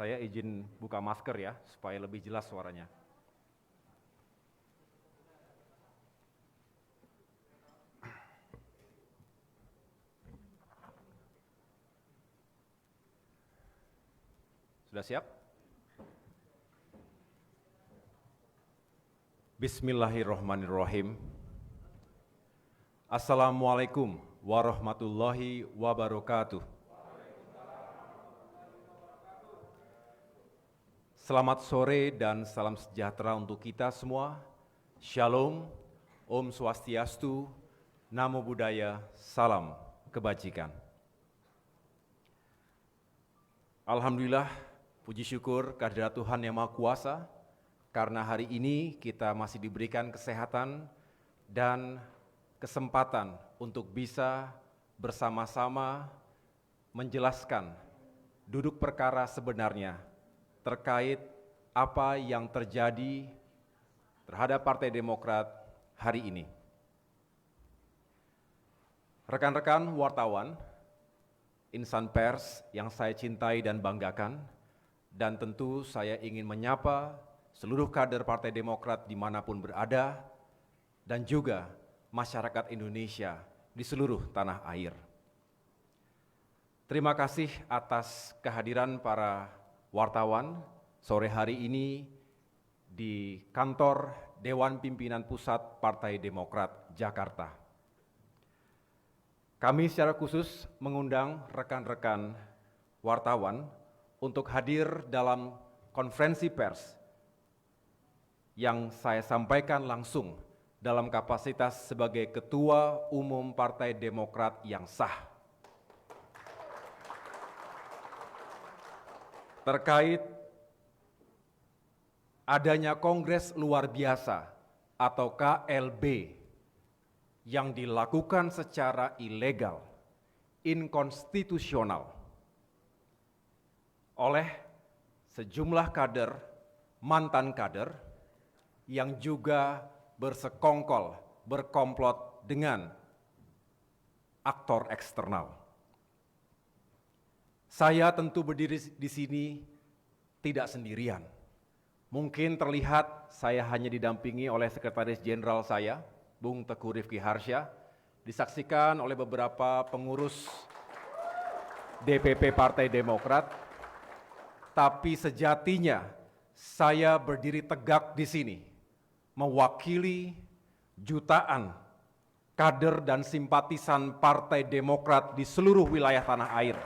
Saya izin buka masker ya, supaya lebih jelas suaranya. Sudah siap? Bismillahirrahmanirrahim. Assalamualaikum warahmatullahi wabarakatuh. Selamat sore dan salam sejahtera untuk kita semua. Shalom, Om Swastiastu, Namo Buddhaya, salam kebajikan. Alhamdulillah, puji syukur kehadirat Tuhan Yang Maha Kuasa, karena hari ini kita masih diberikan kesehatan dan kesempatan untuk bisa bersama-sama menjelaskan duduk perkara sebenarnya terkait apa yang terjadi terhadap Partai Demokrat hari ini. Rekan-rekan wartawan, insan pers yang saya cintai dan banggakan, dan tentu saya ingin menyapa seluruh kader Partai Demokrat dimanapun berada, dan juga masyarakat Indonesia di seluruh tanah air. Terima kasih atas kehadiran para wartawan sore hari ini di kantor Dewan Pimpinan Pusat Partai Demokrat Jakarta. Kami secara khusus mengundang rekan-rekan wartawan untuk hadir dalam konferensi pers yang saya sampaikan langsung dalam kapasitas sebagai Ketua Umum Partai Demokrat yang sah. Terkait adanya Kongres Luar Biasa atau KLB yang dilakukan secara ilegal, inkonstitusional oleh sejumlah kader, mantan kader yang juga bersekongkol, berkomplot dengan aktor eksternal. Saya tentu berdiri di sini tidak sendirian. Mungkin terlihat saya hanya didampingi oleh Sekretaris Jenderal saya, Bung Teguh Rifki Harsha, disaksikan oleh beberapa pengurus DPP Partai Demokrat, tapi sejatinya saya berdiri tegak di sini, mewakili jutaan kader dan simpatisan Partai Demokrat di seluruh wilayah tanah air.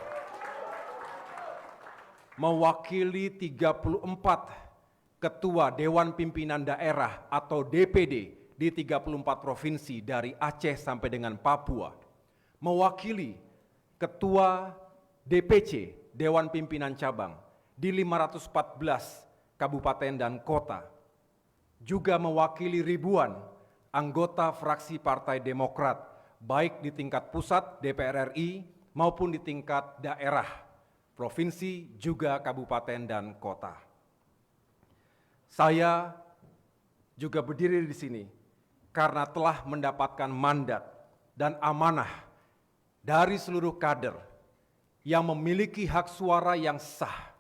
Mewakili 34 ketua Dewan Pimpinan Daerah atau DPD di 34 provinsi dari Aceh sampai dengan Papua. Mewakili ketua DPC, Dewan Pimpinan Cabang, di 514 kabupaten dan kota. Juga mewakili ribuan anggota fraksi Partai Demokrat, baik di tingkat pusat DPR RI maupun di tingkat daerah, provinsi, juga kabupaten dan kota. Saya juga berdiri di sini karena telah mendapatkan mandat dan amanah dari seluruh kader yang memiliki hak suara yang sah,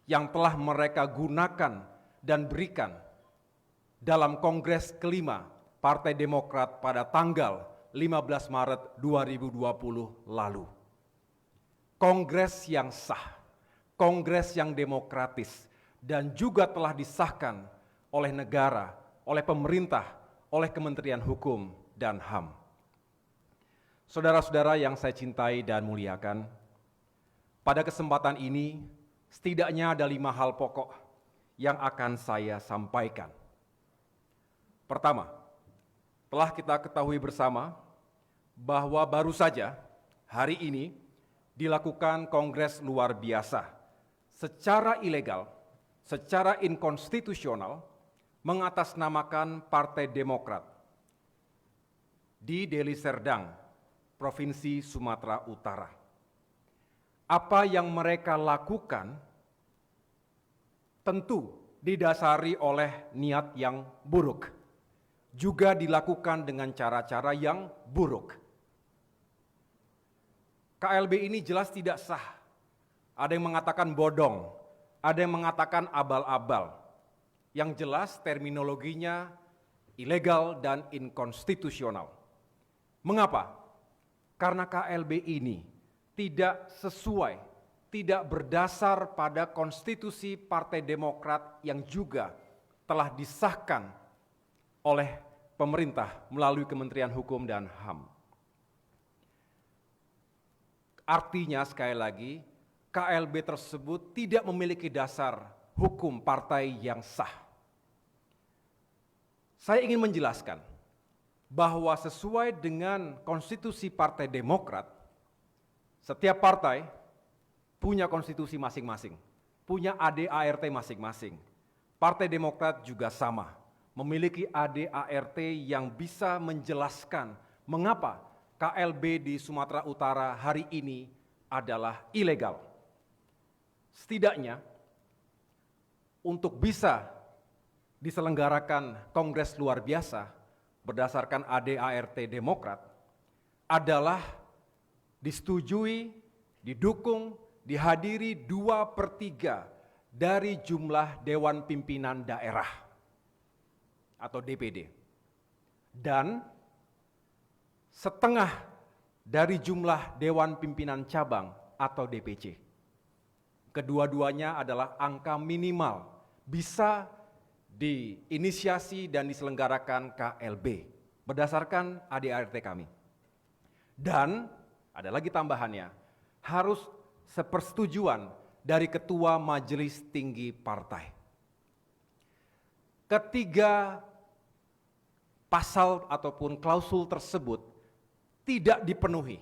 yang telah mereka gunakan dan berikan dalam Kongres kelima Partai Demokrat pada tanggal 15 Maret 2020 lalu. Kongres yang sah, kongres yang demokratis, dan juga telah disahkan oleh negara, oleh pemerintah, oleh Kementerian Hukum dan HAM. Saudara-saudara yang saya cintai dan muliakan, pada kesempatan ini setidaknya ada 5 hal pokok yang akan saya sampaikan. Pertama, telah kita ketahui bersama bahwa baru saja hari ini dilakukan Kongres Luar Biasa secara ilegal, secara inkonstitusional, mengatasnamakan Partai Demokrat di Deli Serdang, Provinsi Sumatera Utara. Apa yang mereka lakukan tentu didasari oleh niat yang buruk, juga dilakukan dengan cara-cara yang buruk. KLB ini jelas tidak sah. Ada yang mengatakan bodong, ada yang mengatakan abal-abal. Yang jelas terminologinya ilegal dan inkonstitusional. Mengapa? Karena KLB ini tidak sesuai, tidak berdasar pada konstitusi Partai Demokrat yang juga telah disahkan oleh pemerintah melalui Kementerian Hukum dan HAM. Artinya sekali lagi, KLB tersebut tidak memiliki dasar hukum partai yang sah. Saya ingin menjelaskan bahwa sesuai dengan konstitusi Partai Demokrat, setiap partai punya konstitusi masing-masing, punya AD/ART masing-masing. Partai Demokrat juga sama, memiliki AD/ART yang bisa menjelaskan mengapa KLB di Sumatera Utara hari ini adalah ilegal. Setidaknya, untuk bisa diselenggarakan Kongres luar biasa berdasarkan AD/ART Demokrat adalah disetujui, didukung, dihadiri 2/3 dari jumlah Dewan Pimpinan Daerah atau DPD dan setengah dari jumlah Dewan Pimpinan Cabang atau DPC. Kedua-duanya adalah angka minimal bisa diinisiasi dan diselenggarakan KLB berdasarkan AD/ART kami. Dan ada lagi tambahannya, harus sepersetujuan dari Ketua Majelis Tinggi Partai. Ketiga pasal ataupun klausul tersebut tidak dipenuhi,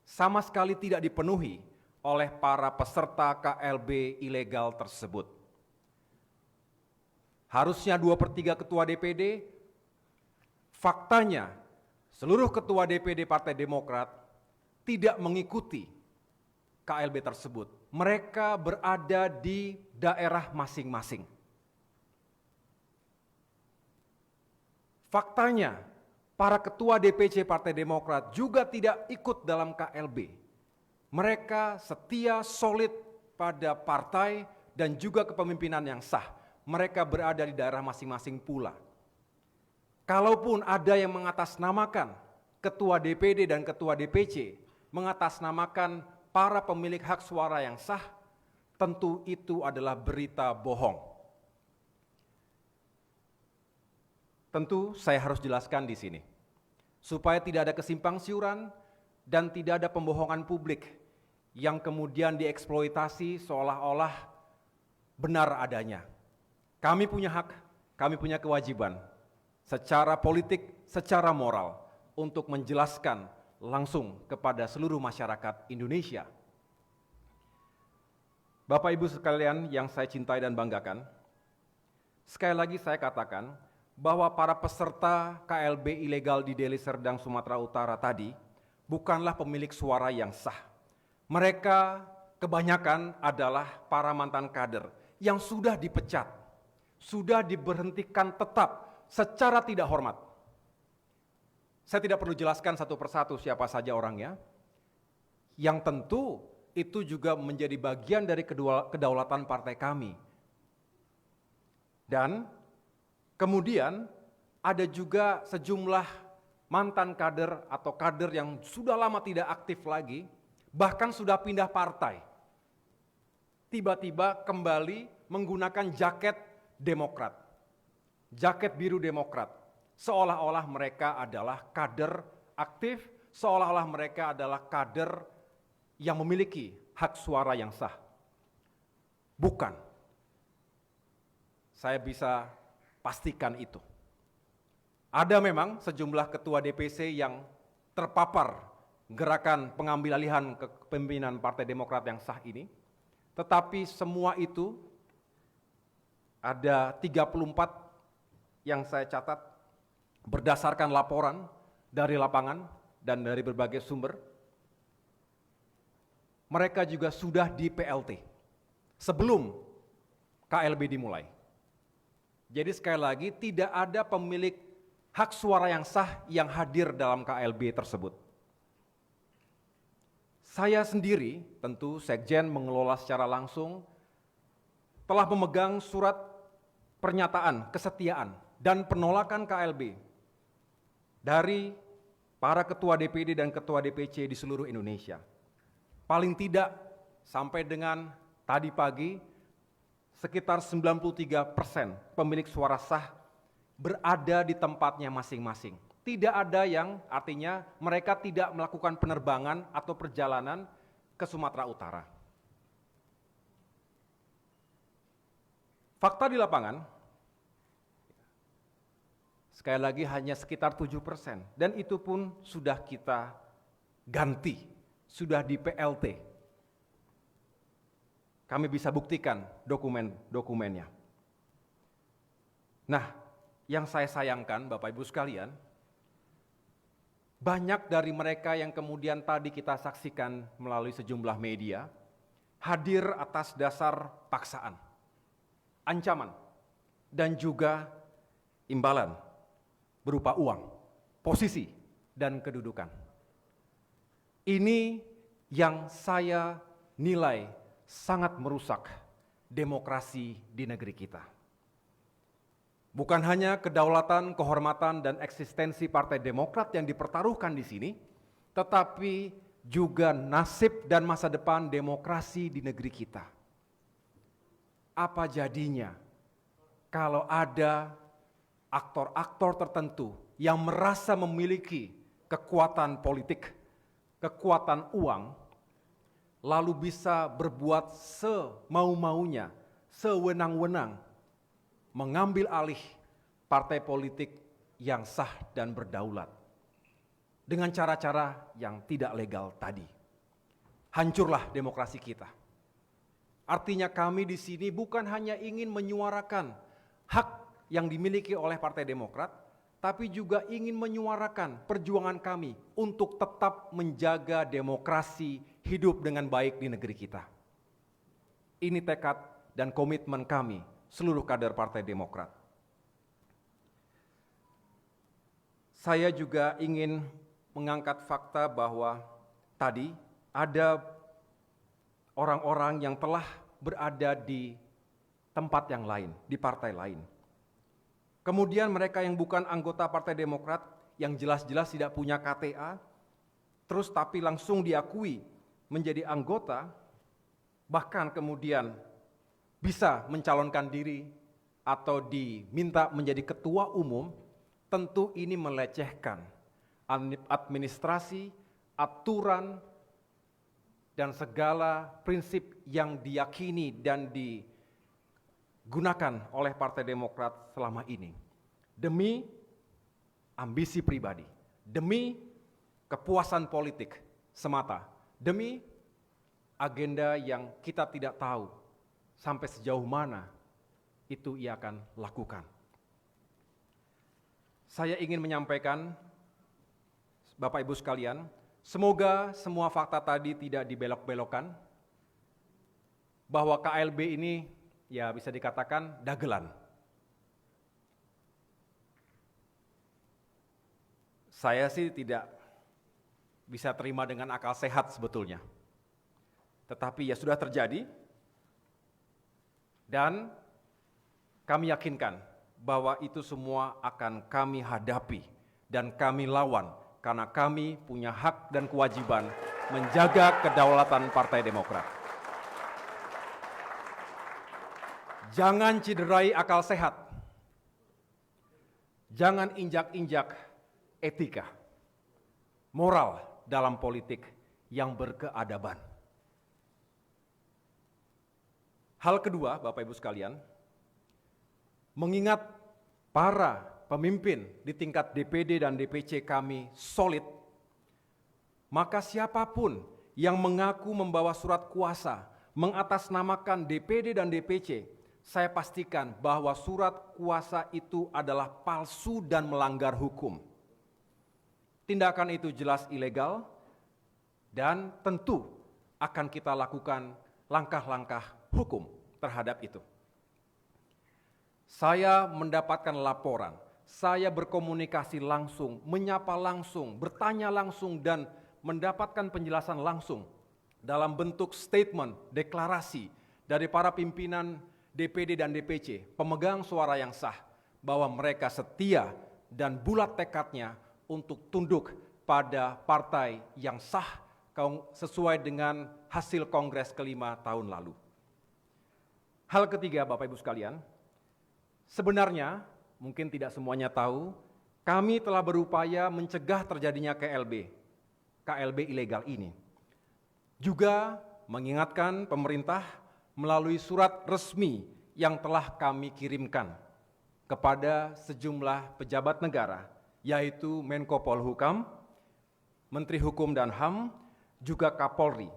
sama sekali tidak dipenuhi oleh para peserta KLB ilegal tersebut. Harusnya 2/3 ketua DPD, faktanya seluruh ketua DPD Partai Demokrat tidak mengikuti KLB tersebut. Mereka berada di daerah masing-masing. Faktanya, para ketua DPC Partai Demokrat juga tidak ikut dalam KLB. Mereka setia solid pada partai dan juga kepemimpinan yang sah. Mereka berada di daerah masing-masing pula. Kalaupun ada yang mengatasnamakan ketua DPD dan ketua DPC, mengatasnamakan para pemilik hak suara yang sah, tentu itu adalah berita bohong. Tentu saya harus jelaskan di sini, supaya tidak ada kesimpang siuran dan tidak ada pembohongan publik yang kemudian dieksploitasi seolah-olah benar adanya. Kami punya hak, kami punya kewajiban secara politik, secara moral untuk menjelaskan langsung kepada seluruh masyarakat Indonesia. Bapak Ibu sekalian yang saya cintai dan banggakan, sekali lagi saya katakan bahwa para peserta KLB ilegal di Deli Serdang, Sumatera Utara tadi bukanlah pemilik suara yang sah. Mereka kebanyakan adalah para mantan kader yang sudah dipecat, sudah diberhentikan tetap secara tidak hormat. Saya tidak perlu jelaskan satu persatu siapa saja orangnya, yang tentu itu juga menjadi bagian dari kedaulatan partai kami. Dan kemudian ada juga sejumlah mantan kader atau kader yang sudah lama tidak aktif lagi, bahkan sudah pindah partai. Tiba-tiba kembali menggunakan jaket Demokrat, jaket biru Demokrat, seolah-olah mereka adalah kader aktif, seolah-olah mereka adalah kader yang memiliki hak suara yang sah. Bukan. Saya bisa pastikan itu. Ada memang sejumlah ketua DPC yang terpapar gerakan pengambil alihan kepemimpinan Partai Demokrat yang sah ini, tetapi semua itu ada 34 yang saya catat berdasarkan laporan dari lapangan dan dari berbagai sumber. Mereka juga sudah di PLT sebelum KLB dimulai. Jadi sekali lagi tidak ada pemilik hak suara yang sah yang hadir dalam KLB tersebut. Saya sendiri tentu Sekjen mengelola secara langsung telah memegang surat pernyataan kesetiaan dan penolakan KLB dari para ketua DPD dan ketua DPC di seluruh Indonesia. Paling tidak sampai dengan tadi pagi, sekitar 93% pemilik suara sah berada di tempatnya masing-masing. Tidak ada yang artinya mereka tidak melakukan penerbangan atau perjalanan ke Sumatera Utara. Fakta di lapangan, sekali lagi hanya sekitar 7%, dan itu pun sudah kita ganti, sudah di PLT. Kami bisa buktikan dokumen-dokumennya. Nah, yang saya sayangkan Bapak Ibu sekalian, banyak dari mereka yang kemudian tadi kita saksikan melalui sejumlah media, hadir atas dasar paksaan, ancaman, dan juga imbalan berupa uang, posisi, dan kedudukan. Ini yang saya nilai sangat merusak demokrasi di negeri kita. Bukan hanya kedaulatan, kehormatan, dan eksistensi Partai Demokrat yang dipertaruhkan di sini, tetapi juga nasib dan masa depan demokrasi di negeri kita. Apa jadinya kalau ada aktor-aktor tertentu yang merasa memiliki kekuatan politik, kekuatan uang, lalu bisa berbuat semau-maunya, sewenang-wenang, mengambil alih partai politik yang sah dan berdaulat dengan cara-cara yang tidak legal tadi. Hancurlah demokrasi kita. Artinya kami di sini bukan hanya ingin menyuarakan hak yang dimiliki oleh Partai Demokrat, tapi juga ingin menyuarakan perjuangan kami untuk tetap menjaga demokrasi hidup dengan baik di negeri kita. Ini tekad dan komitmen kami, seluruh kader Partai Demokrat. Saya juga ingin mengangkat fakta bahwa tadi ada orang-orang yang telah berada di tempat yang lain, di partai lain. Kemudian mereka yang bukan anggota Partai Demokrat, yang jelas-jelas tidak punya KTA, terus tapi langsung diakui menjadi anggota, bahkan kemudian bisa mencalonkan diri atau diminta menjadi ketua umum, tentu ini melecehkan administrasi, aturan, dan segala prinsip yang diyakini dan digunakan oleh Partai Demokrat selama ini. Demi ambisi pribadi, demi kepuasan politik semata, demi agenda yang kita tidak tahu sampai sejauh mana itu ia akan lakukan. Saya ingin menyampaikan, Bapak Ibu sekalian, semoga semua fakta tadi tidak dibelok-belokkan, bahwa KLB ini ya bisa dikatakan dagelan. Saya sih tidak bisa terima dengan akal sehat sebetulnya. Tetapi ya sudah terjadi, dan kami yakinkan bahwa itu semua akan kami hadapi dan kami lawan, karena kami punya hak dan kewajiban menjaga kedaulatan Partai Demokrat. Jangan cederai akal sehat, jangan injak-injak etika, moral dalam politik yang berkeadaban. Hal kedua, Bapak Ibu sekalian, mengingat para pemimpin di tingkat DPD dan DPC kami solid, maka siapapun yang mengaku membawa surat kuasa mengatasnamakan DPD dan DPC, saya pastikan bahwa surat kuasa itu adalah palsu dan melanggar hukum. Tindakan itu jelas ilegal dan tentu akan kita lakukan langkah-langkah hukum terhadap itu. Saya mendapatkan laporan, saya berkomunikasi langsung, menyapa langsung, bertanya langsung, dan mendapatkan penjelasan langsung dalam bentuk statement, deklarasi dari para pimpinan DPD dan DPC, pemegang suara yang sah, bahwa mereka setia dan bulat tekadnya untuk tunduk pada partai yang sah sesuai dengan hasil Kongres ke-5 tahun lalu. Hal ketiga, Bapak Ibu sekalian, sebenarnya mungkin tidak semuanya tahu, kami telah berupaya mencegah terjadinya KLB ilegal ini. Juga mengingatkan pemerintah melalui surat resmi yang telah kami kirimkan kepada sejumlah pejabat negara, yaitu Menko Polhukam, Menteri Hukum dan HAM, juga Kapolri.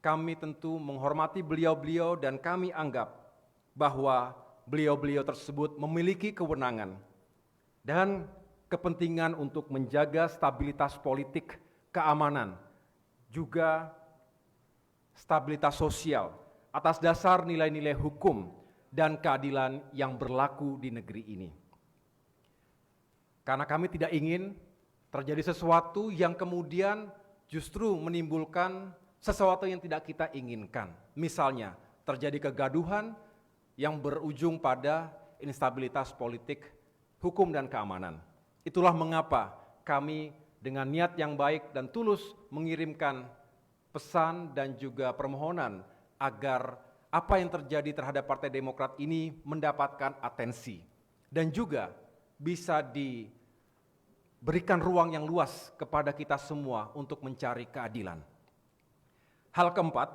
Kami tentu menghormati beliau-beliau dan kami anggap bahwa beliau-beliau tersebut memiliki kewenangan dan kepentingan untuk menjaga stabilitas politik, keamanan, juga stabilitas sosial atas dasar nilai-nilai hukum dan keadilan yang berlaku di negeri ini. Karena kami tidak ingin terjadi sesuatu yang kemudian justru menimbulkan sesuatu yang tidak kita inginkan. Misalnya, terjadi kegaduhan yang berujung pada instabilitas politik, hukum, dan keamanan. Itulah mengapa kami dengan niat yang baik dan tulus mengirimkan pesan dan juga permohonan agar apa yang terjadi terhadap Partai Demokrat ini mendapatkan atensi dan juga bisa diberikan ruang yang luas kepada kita semua untuk mencari keadilan. Hal keempat,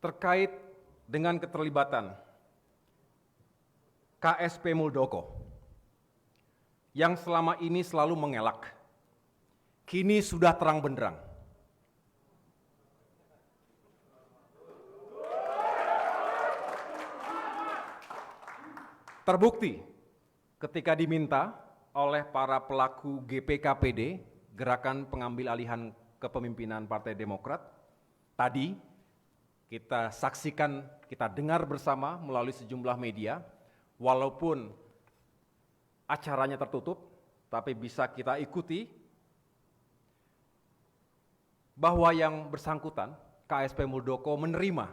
terkait dengan keterlibatan KSP Muldoko yang selama ini selalu mengelak, kini sudah terang benderang. Terbukti ketika diminta oleh para pelaku GPKPD, Gerakan Pengambil Alihan Kepemimpinan Partai Demokrat, tadi kita saksikan, kita dengar bersama melalui sejumlah media, walaupun acaranya tertutup, tapi bisa kita ikuti bahwa yang bersangkutan, KSP Muldoko, menerima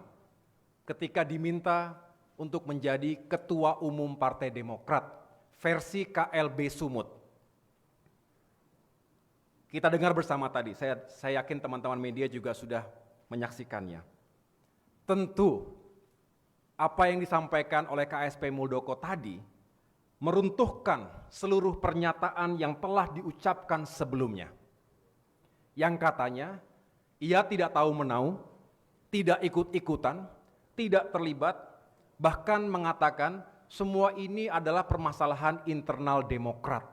ketika diminta untuk menjadi Ketua Umum Partai Demokrat versi KLB Sumut. Kita dengar bersama tadi, saya yakin teman-teman media juga sudah menyaksikannya. Tentu apa yang disampaikan oleh KSP Muldoko tadi meruntuhkan seluruh pernyataan yang telah diucapkan sebelumnya. Yang katanya, ia tidak tahu menau, tidak ikut-ikutan, tidak terlibat, bahkan mengatakan semua ini adalah permasalahan internal Demokrat.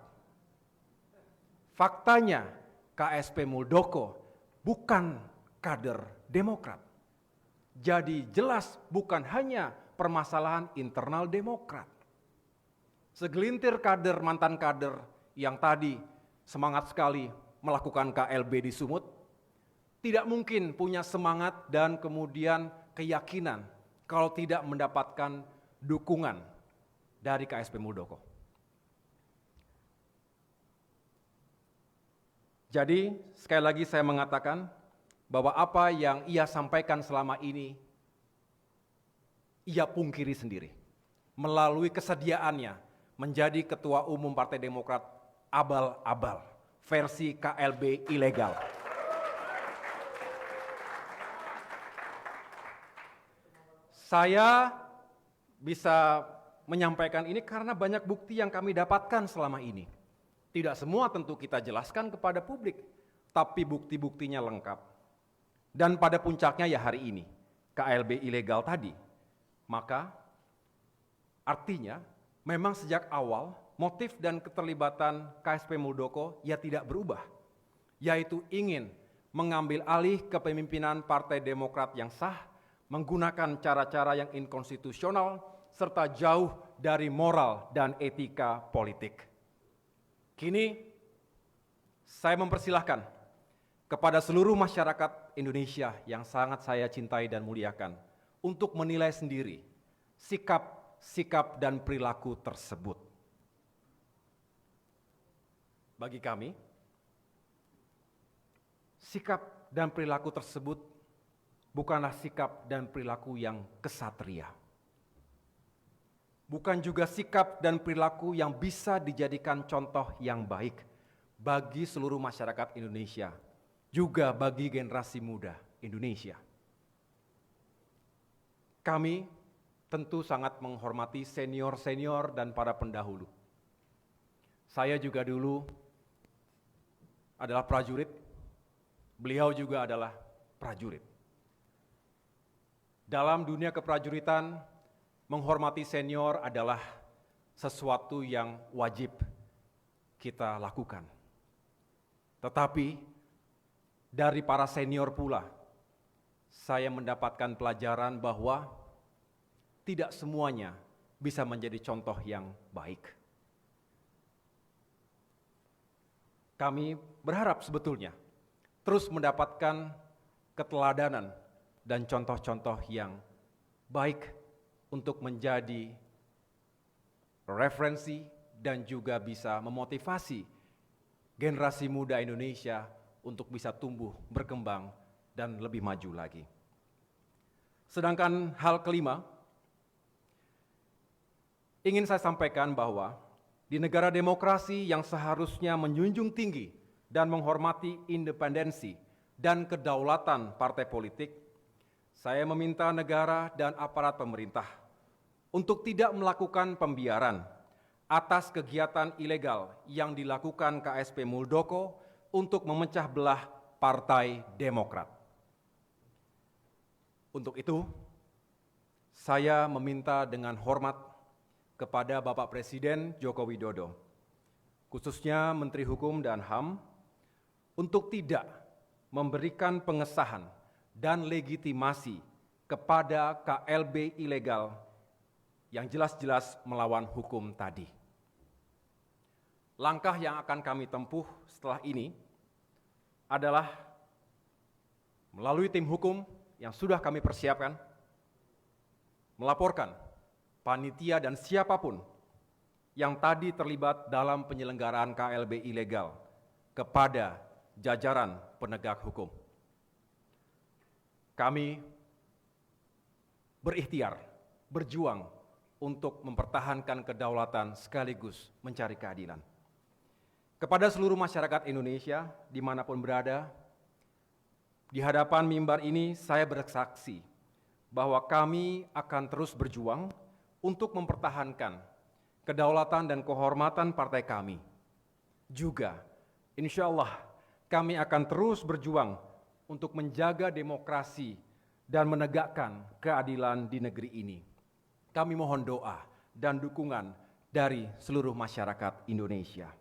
Faktanya, KSP Muldoko bukan kader Demokrat. Jadi jelas bukan hanya permasalahan internal Demokrat. Segelintir kader, mantan kader yang tadi semangat sekali melakukan KLB di Sumut, tidak mungkin punya semangat dan kemudian keyakinan kalau tidak mendapatkan dukungan dari KSP Muldoko. Jadi sekali lagi saya mengatakan bahwa apa yang ia sampaikan selama ini ia pungkiri sendiri melalui kesediaannya menjadi Ketua Umum Partai Demokrat abal-abal versi KLB ilegal. Saya bisa menyampaikan ini karena banyak bukti yang kami dapatkan selama ini. Tidak semua tentu kita jelaskan kepada publik, tapi bukti-buktinya lengkap. Dan pada puncaknya ya hari ini, KLB ilegal tadi. Maka artinya memang sejak awal motif dan keterlibatan KSP Muldoko ya tidak berubah, yaitu ingin mengambil alih kepemimpinan Partai Demokrat yang sah, menggunakan cara-cara yang inkonstitusional, serta jauh dari moral dan etika politik. Kini, saya mempersilahkan kepada seluruh masyarakat Indonesia yang sangat saya cintai dan muliakan untuk menilai sendiri sikap dan perilaku tersebut. Bagi kami, sikap dan perilaku tersebut bukanlah sikap dan perilaku yang kesatria. Bukan juga sikap dan perilaku yang bisa dijadikan contoh yang baik bagi seluruh masyarakat Indonesia, juga bagi generasi muda Indonesia. Kami tentu sangat menghormati senior-senior dan para pendahulu. Saya juga dulu adalah prajurit, beliau juga adalah prajurit. Dalam dunia keprajuritan, menghormati senior adalah sesuatu yang wajib kita lakukan. Tetapi dari para senior pula, saya mendapatkan pelajaran bahwa tidak semuanya bisa menjadi contoh yang baik. Kami berharap sebetulnya terus mendapatkan keteladanan dan contoh-contoh yang baik untuk menjadi referensi dan juga bisa memotivasi generasi muda Indonesia untuk bisa tumbuh, berkembang, dan lebih maju lagi. Sedangkan hal kelima, ingin saya sampaikan bahwa di negara demokrasi yang seharusnya menjunjung tinggi dan menghormati independensi dan kedaulatan partai politik, saya meminta negara dan aparat pemerintah untuk tidak melakukan pembiaran atas kegiatan ilegal yang dilakukan KSP Muldoko untuk memecah belah Partai Demokrat. Untuk itu, saya meminta dengan hormat kepada Bapak Presiden Joko Widodo, khususnya Menteri Hukum dan HAM, untuk tidak memberikan pengesahan dan legitimasi kepada KLB ilegal yang jelas-jelas melawan hukum tadi. Langkah yang akan kami tempuh setelah ini adalah melalui tim hukum yang sudah kami persiapkan, melaporkan panitia dan siapapun yang tadi terlibat dalam penyelenggaraan KLB ilegal kepada jajaran penegak hukum. Kami berikhtiar, berjuang untuk mempertahankan kedaulatan sekaligus mencari keadilan. Kepada seluruh masyarakat Indonesia, dimanapun berada, di hadapan mimbar ini saya bersaksi bahwa kami akan terus berjuang untuk mempertahankan kedaulatan dan kehormatan partai kami. Juga, insya Allah, kami akan terus berjuang untuk menjaga demokrasi dan menegakkan keadilan di negeri ini. Kami mohon doa dan dukungan dari seluruh masyarakat Indonesia.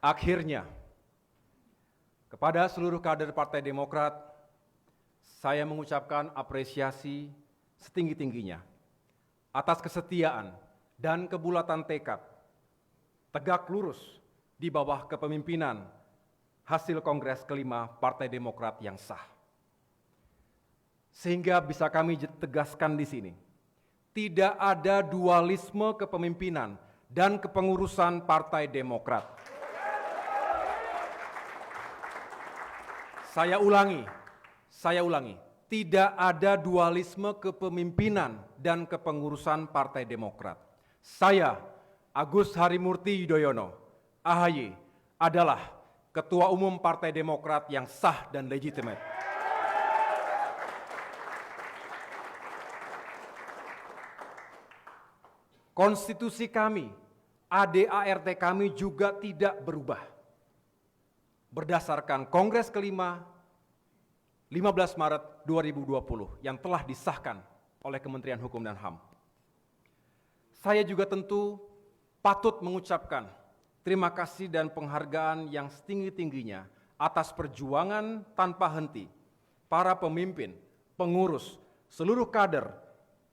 Akhirnya, kepada seluruh kader Partai Demokrat, saya mengucapkan apresiasi setinggi-tingginya atas kesetiaan dan kebulatan tekad, tegak lurus di bawah kepemimpinan hasil Kongres kelima Partai Demokrat yang sah. Sehingga bisa kami tegaskan di sini, tidak ada dualisme kepemimpinan dan kepengurusan Partai Demokrat. Saya ulangi, tidak ada dualisme kepemimpinan dan kepengurusan Partai Demokrat. Saya, Agus Harimurti Yudhoyono, AHY, adalah Ketua Umum Partai Demokrat yang sah dan legitimate. Konstitusi kami, ADART kami juga tidak berubah. Berdasarkan Kongres kelima 15 Maret 2020 yang telah disahkan oleh Kementerian Hukum dan HAM. Saya juga tentu patut mengucapkan terima kasih dan penghargaan yang setinggi-tingginya atas perjuangan tanpa henti para pemimpin, pengurus, seluruh kader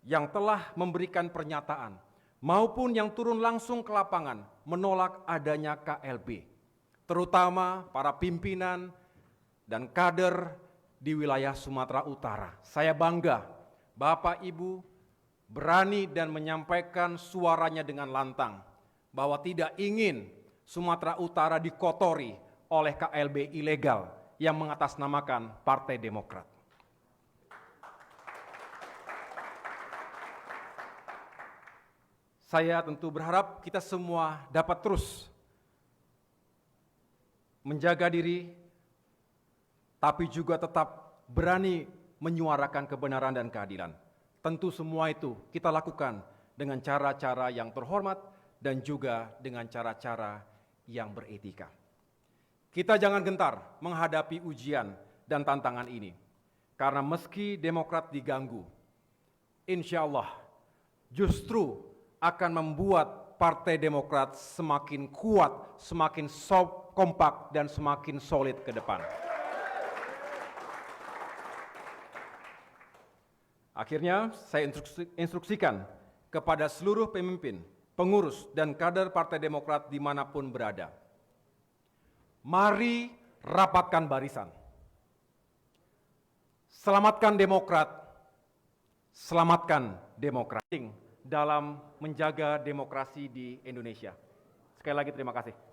yang telah memberikan pernyataan maupun yang turun langsung ke lapangan menolak adanya KLB. Terutama para pimpinan dan kader di wilayah Sumatera Utara. Saya bangga Bapak Ibu berani dan menyampaikan suaranya dengan lantang bahwa tidak ingin Sumatera Utara dikotori oleh KLB ilegal yang mengatasnamakan Partai Demokrat. Saya tentu berharap kita semua dapat terus menjaga diri, tapi juga tetap berani menyuarakan kebenaran dan keadilan. Tentu semua itu kita lakukan dengan cara-cara yang terhormat dan juga dengan cara-cara yang beretika. Kita jangan gentar menghadapi ujian dan tantangan ini, karena meski Demokrat diganggu, insya Allah justru akan membuat Partai Demokrat semakin kuat, semakin kompak, dan semakin solid ke depan. Akhirnya, saya instruksikan kepada seluruh pemimpin, pengurus, dan kader Partai Demokrat dimanapun berada. Mari rapatkan barisan. Selamatkan Demokrat, selamatkan Demokrat dalam menjaga demokrasi di Indonesia. Sekali lagi terima kasih.